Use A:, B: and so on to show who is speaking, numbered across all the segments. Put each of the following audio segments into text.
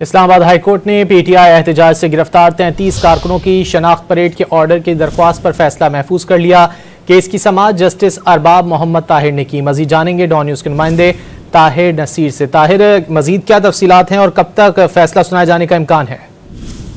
A: Islamabad high court ने PTI एहतजाज से गिरफ्तार 33 कारकुनों की शनाख्त परेड के ऑर्डर की दरख्वास्त पर फैसला महफूज कर लिया। केस की समाअत जस्टिस अरबाब मोहम्मद ताहिर ने की। मजीद जानेंगे डॉन न्यूज के नुमाइंदे ताहिर नसीर से। ताहिर, मजीद क्या तफसीलात हैं और कब तक फैसला सुनाए जाने का इम्कान है?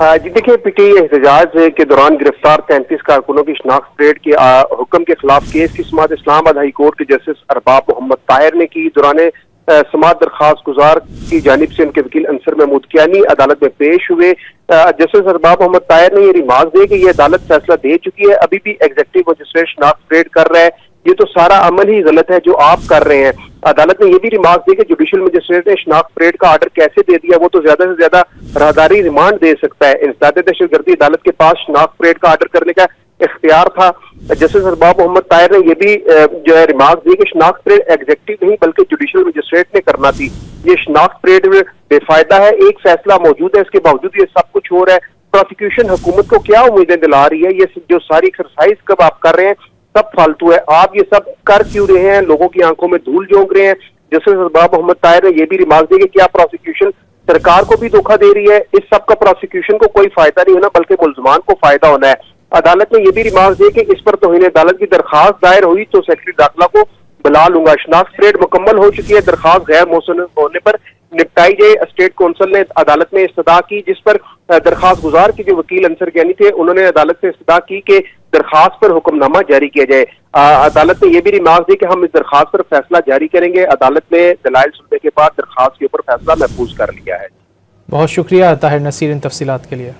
B: जी देखिए, पीटीआई एहतजाज के दौरान गिरफ्तार 33 कारकुनों की शनाख्त परेड के हुक्म के खिलाफ केस की समाअत इस्लामाबाद हाईकोर्ट के जस्टिस अरबाब मोहम्मद ताहिर ने की। दौरान समाअत दरखास्त गुजार की जानिब से उनके वकील अंसर महमूद कियानी अदालत में पेश हुए। जस्टिस अरबाब मोहम्मद ताहिर ने ये रिमार्क दिए कि ये अदालत फैसला दे चुकी है, अभी भी एग्जीक्यूटिव मजिस्ट्रेट शनाख्त परेड कर रहा है, ये तो सारा अमल ही गलत है जो आप कर रहे हैं। अदालत ने यह भी रिमार्क दिया कि जुडिशियल मजिस्ट्रेट ने शनाख्त परेड का ऑर्डर कैसे दे दिया, वो तो ज्यादा से ज्यादा राहदारी रिमांड दे सकता है। इंसदाद दहशतगर्दी अदालत के पास शनाख्त परेड का ऑर्डर करने का इख्तियार था। जस्टिस अरबाब मोहम्मद ताहिर ने यह भी जो है रिमार्क दी कि शनाख्त परेड एग्जीक्यूटिव नहीं बल्कि जुडिशियल मजिस्ट्रेट ने करना थी। ये शनाख्त परेड बेफायदा है, एक फैसला मौजूद है, इसके बावजूद ये सब कुछ हो रहा है। प्रोसिक्यूशन हुकूमत को क्या उम्मीदें दिला रही है? ये जो सारी एक्सरसाइज कब आप कर रहे हैं सब फालतू है। आप ये सब कर क्यों रहे हैं? लोगों की आंखों में धूल झोंक रहे हैं। जस्टिस अरबाब मोहम्मद ताहिर ने यह भी रिमार्क दिया कि क्या प्रोसिक्यूशन सरकार को भी धोखा दे रही है? इस सब का प्रोसिक्यूशन को कोई फायदा नहीं होना बल्कि मुल्जमान को फायदा होना है। अदालत ने यह भी रिमार्क दिया कि इस पर तौहीन अदालत की दरखास्त दायर हुई तो सेक्रेटरी दाखिला को बुला लूंगा। शनाख्त परेड मुकम्मल हो चुकी है, दरखास्त गैर मौसूल होने पर निपटाई जाए। स्टेट कौंसिल ने अदालत में इस्तदा की, जिस पर दरखास्त गुजार के जो वकील अंसर कियानी थे उन्होंने अदालत से इस्तदा की कि दरखास्त पर हुक्मनामा जारी किया जाए। अदालत ने यह भी रिमार्क दी कि हम इस दरखास्त पर फैसला जारी करेंगे। अदालत ने दलाइल सुनने के बाद दरखास्त के ऊपर फैसला महफूज कर लिया है।
A: बहुत शुक्रिया ताहिर नसीर इन तफसीलात के लिए।